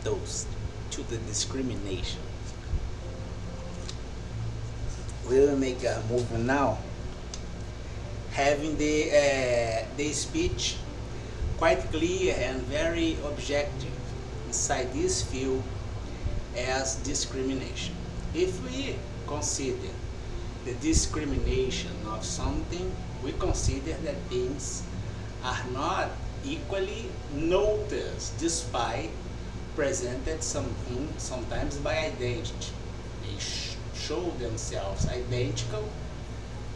those to the discrimination. We will make a movement now, having the speech quite clear and very objective inside this field as discrimination. If we consider the discrimination of something, we consider that things are not equally noticed despite presented sometimes by identity. They show themselves identical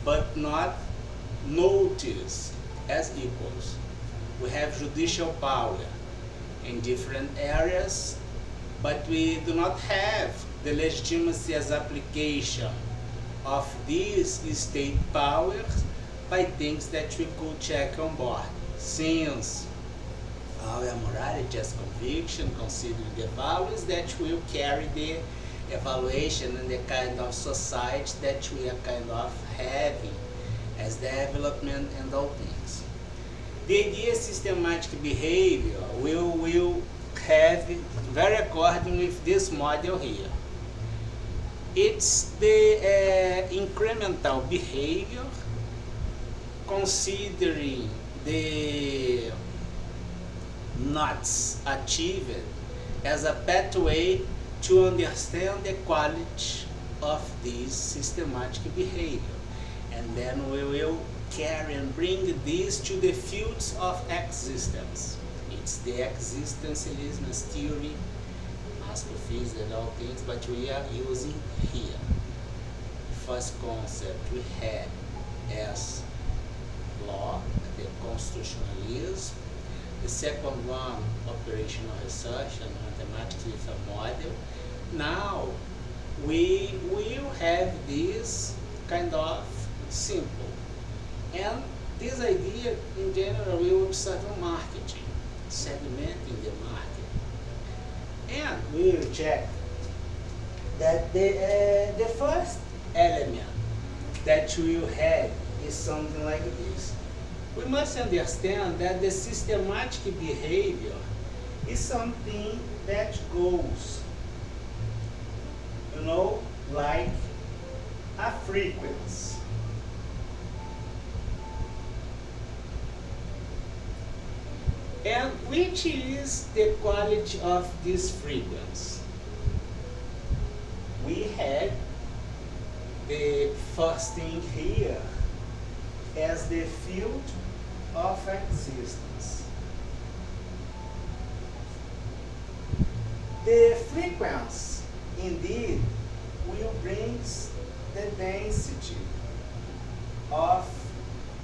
but not noticed as equals. We have judicial power in different areas, but we do not have the legitimacy as application of these state powers by things that we could check on board. Since our morality as conviction, considering the values that will carry the evaluation and the kind of society that we are kind of having as development and all things. The idea systematic behavior will have very according with this model here. It's the incremental behavior considering the knots achieved as a pathway to understand the quality of this systematic behavior. And then we will carry and bring this to the fields of existence. It's the existentialism theory, astrophysics and all things, but we are using here. First concept we had as law, the constitutionalism. The second one, operational research and mathematics with a model. Now we will have this kind of simple. And this idea in general will observe marketing, segmenting the market. And we will check that the first element that we will have is something like this. We must understand that the systematic behavior is something that goes, like a frequency. And which is the quality of this frequency? We had the first thing here as the field of existence. The frequency indeed will bring the density of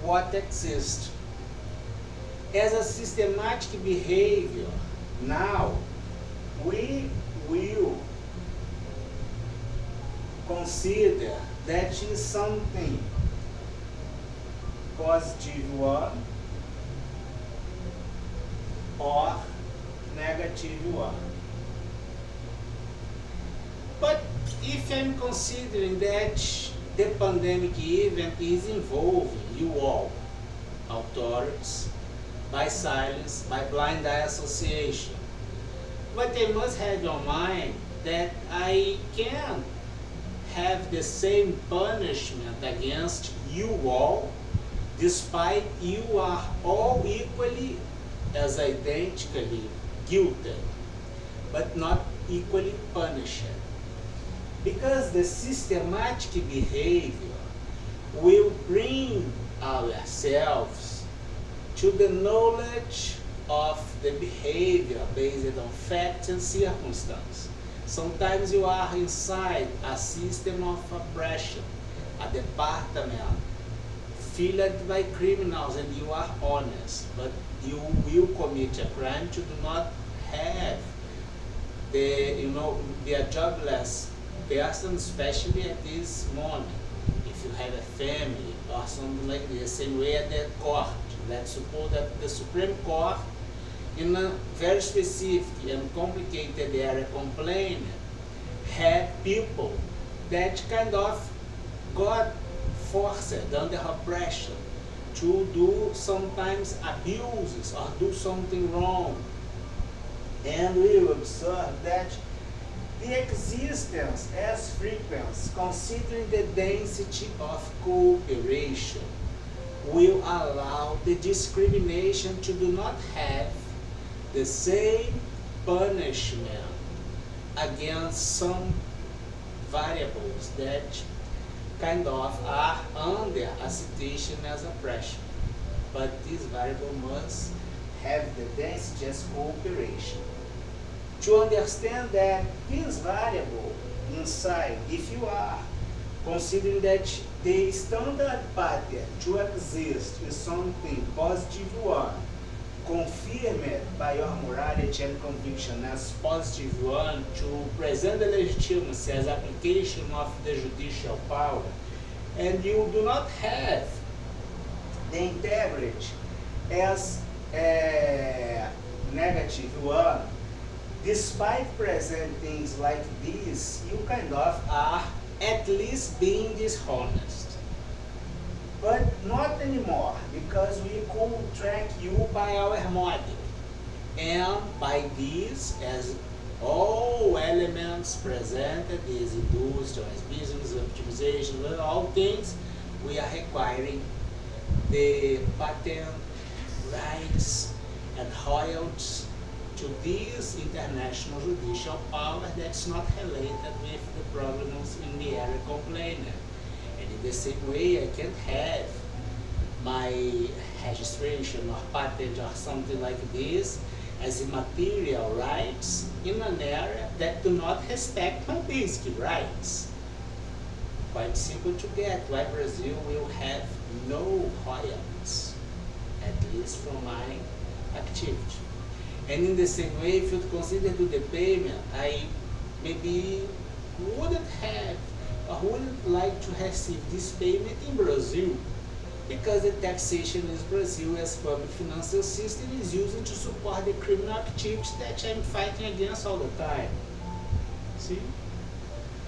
what exists. As a systematic behavior, now we will consider that is something positive one or negative one. But if I'm considering that the pandemic event is involving you all, authorities, by silence, by blind eye association, but I must have in mind that I can have the same punishment against you all, despite you are all equally as identically guilty, but not equally punished. Because the systematic behavior will bring ourselves to the knowledge of the behavior based on facts and circumstances. Sometimes you are inside a system of oppression, a department filled by criminals, and you are honest, but you will commit a crime to do not have be a jobless person, especially at this moment. If you have a family or something like this, same way at the court. Let's suppose that the Supreme Court, in a very specific and complicated area complaint, had people that kind of got forced under oppression to do sometimes abuses or do something wrong. And we will observe that the existence as frequency, considering the density of cooperation, will allow the discrimination to do not have the same punishment against some variables that kind of are under a situation as oppression. But this variable must have the density as cooperation. To understand that this variable inside, if you are considering that the standard pattern to exist is something positive one, confirmed by your morality and conviction as positive one to present the legitimacy as application of the judicial power, and you do not have the integrity as a negative one, despite present things like this, you kind of are at least being dishonest. But not anymore, because we could track you by our model. And by this, as all elements presented, is industrial, as business optimization, all things, we are requiring the patent rights and royalties to this international judicial power that's not related with the problems in the area complainant. And in the same way, I can't have my registration or patent or something like this as immaterial rights in an area that do not respect my basic rights. Quite simple to get why Brazil will have no royalties, at least from my activity. And in the same way, if you consider to the payment, I maybe wouldn't have or wouldn't like to receive this payment in Brazil, because the taxation in Brazil as public financial system is used to support the criminal activities that I'm fighting against all the time. See?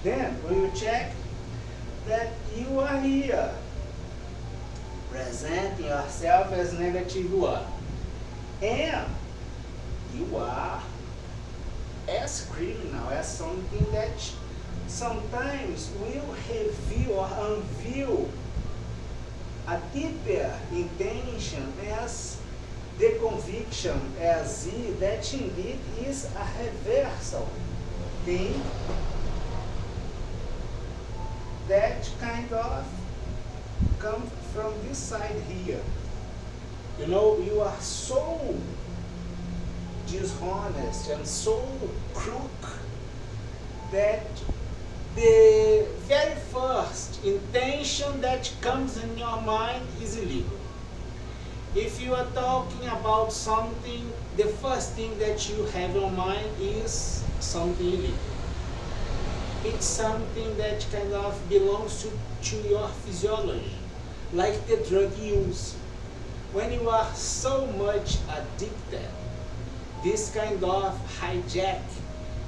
Then we will check that you are here, presenting yourself as negative one. And you are as criminal, as something that sometimes will reveal or unveil a deeper intention as the conviction as that indeed is a reversal thing that kind of comes from this side here. You know, you are so dishonest and so crook that the very first intention that comes in your mind is illegal. If you are talking about something, the first thing that you have in mind is something illegal. It's something that kind of belongs to your physiology, like the drug use. When you are so much addicted, this kind of hijack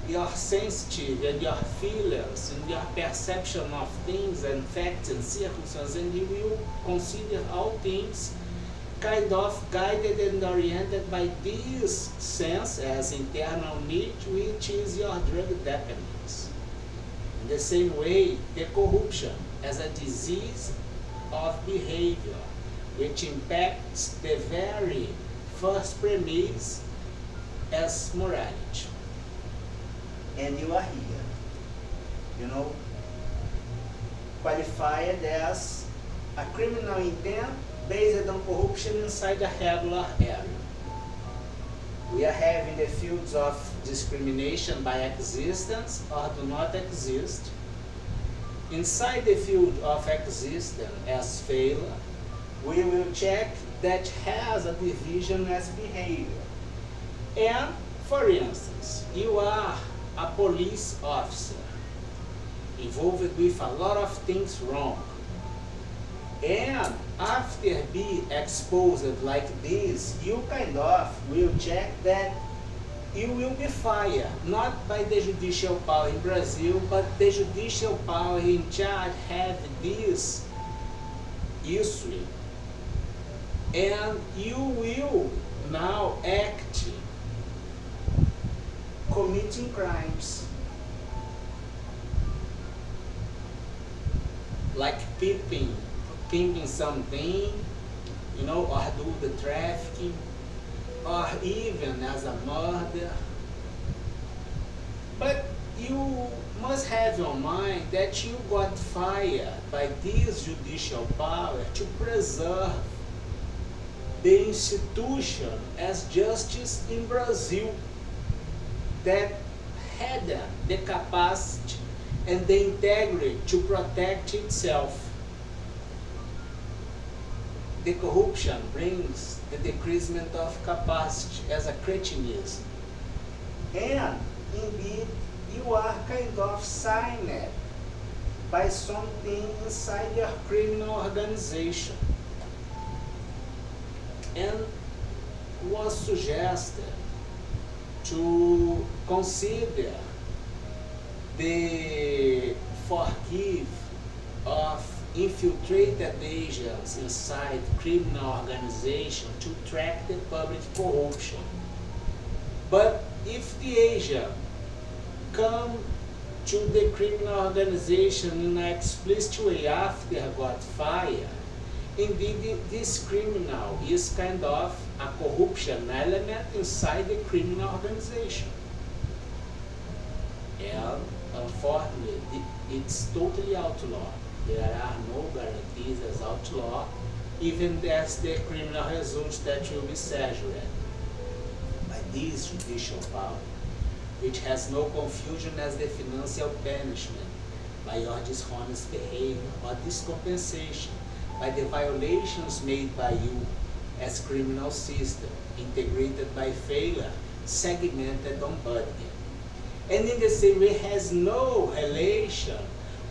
your sensitive and your feelings and your perception of things and facts and circumstances, and you will consider all things kind of guided and oriented by this sense as internal need, which is your drug dependence. In the same way, the corruption as a disease of behavior, which impacts the very first premise as morality. And you are here, you know, qualified as a criminal intent based on corruption inside a regular area. We are having the fields of discrimination by existence or do not exist. Inside the field of existence as failure, we will check that has a division as behavior. And, for instance, you are a police officer involved with a lot of things wrong. And after being exposed like this, you kind of will check that you will be fired, not by the judicial power in Brazil, but the judicial power in charge have this issue. And you will now act committing crimes like pimping something, or do the trafficking, or even as a murder. But you must have your mind that you got fired by this judicial power to preserve the institution as justice in Brazil that had the capacity and the integrity to protect itself. The corruption brings the decreasement of capacity as a cretinism. And indeed, you are kind of signed by something inside your criminal organization. And was suggested to consider the forgive of infiltrated agents inside criminal organization to track the public corruption. But if the agent come to the criminal organization in an explicit way after got fired, indeed this criminal is kind of a corruption element inside the criminal organization. And unfortunately, it's totally outlawed. There are no guarantees as outlaw, even as the criminal results that will be saturated by this judicial power, which has no confusion as the financial punishment by your dishonest behavior or discompensation by the violations made by you as criminal system, integrated by failure, segmented on budget. And in the same way has no relation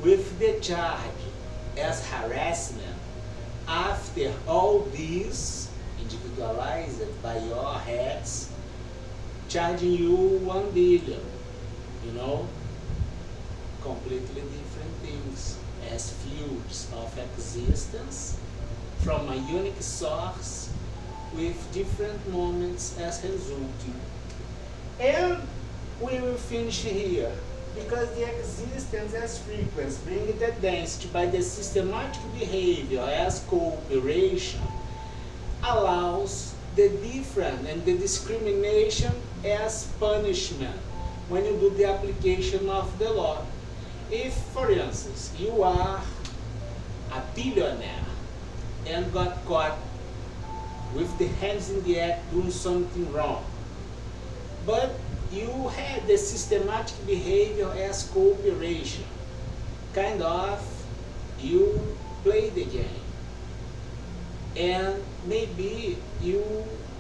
with the charge as harassment after all this individualized by your heads, charging you 1 billion, completely different things as fields of existence from a unique source with different moments as resulting. And we will finish here, because the existence as frequency bring the density by the systematic behavior as cooperation allows the different and the discrimination as punishment when you do the application of the law. If, for instance, you are a billionaire and got caught with the hands in the act doing something wrong, but you had the systematic behavior as cooperation, kind of you play the game, and maybe you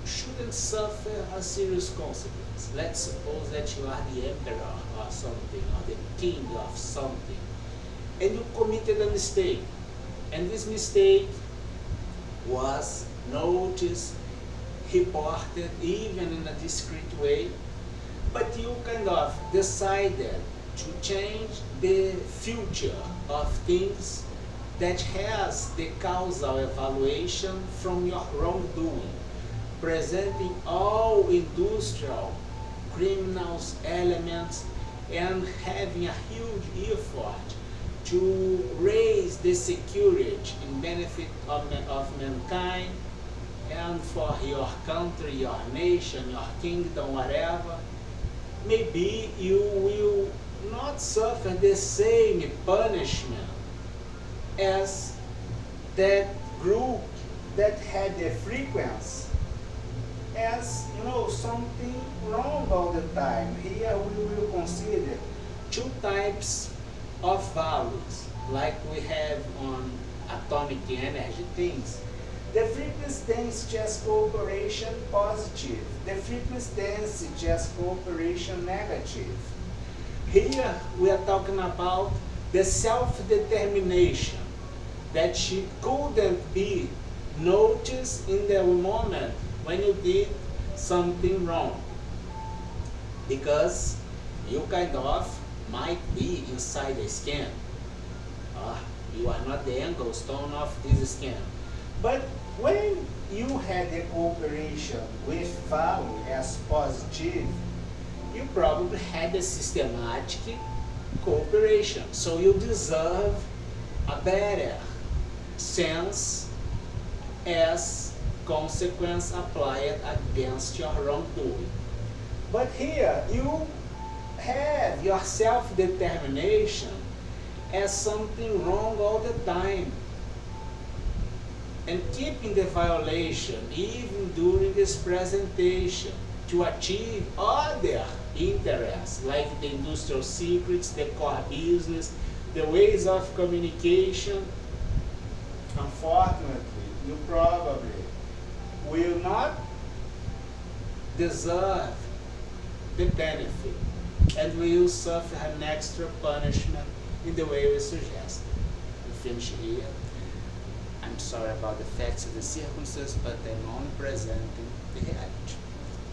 shouldn't suffer a serious consequence. Let's suppose that you are the emperor or something, or the king of something, and you committed a mistake, and this mistake was noticed, reported, even in a discreet way, but you kind of decided to change the future of things that has the causal evaluation from your wrongdoing, presenting all industrial criminals elements and having a huge effort to raise the security in benefit of mankind and for your country, your nation, your kingdom, whatever. Maybe you will not suffer the same punishment as that group that had the frequency as something wrong all the time. Here we will consider two types of values like we have on atomic energy things. The frequency tends just cooperation positive. The frequency tends just cooperation negative. Here we are talking about the self-determination that she couldn't be noticed in the moment when you did something wrong, because you kind of might be inside the scam. You are not the angle stone of this scam. But when you had the cooperation with value as positive, you probably had a systematic cooperation, so you deserve a better sense as consequence applied against your wrongdoing. But here you have your self-determination as something wrong all the time, and keeping the violation even during this presentation to achieve other interests like the industrial secrets, the core business, the ways of communication. Unfortunately, you probably will not deserve the benefit and will suffer an extra punishment in the way we suggested. We finish here. I'm sorry about the facts and the circumstances, but I'm only presenting the reality.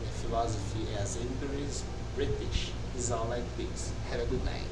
The philosophy as empirics, British, is all like this. Have a good night.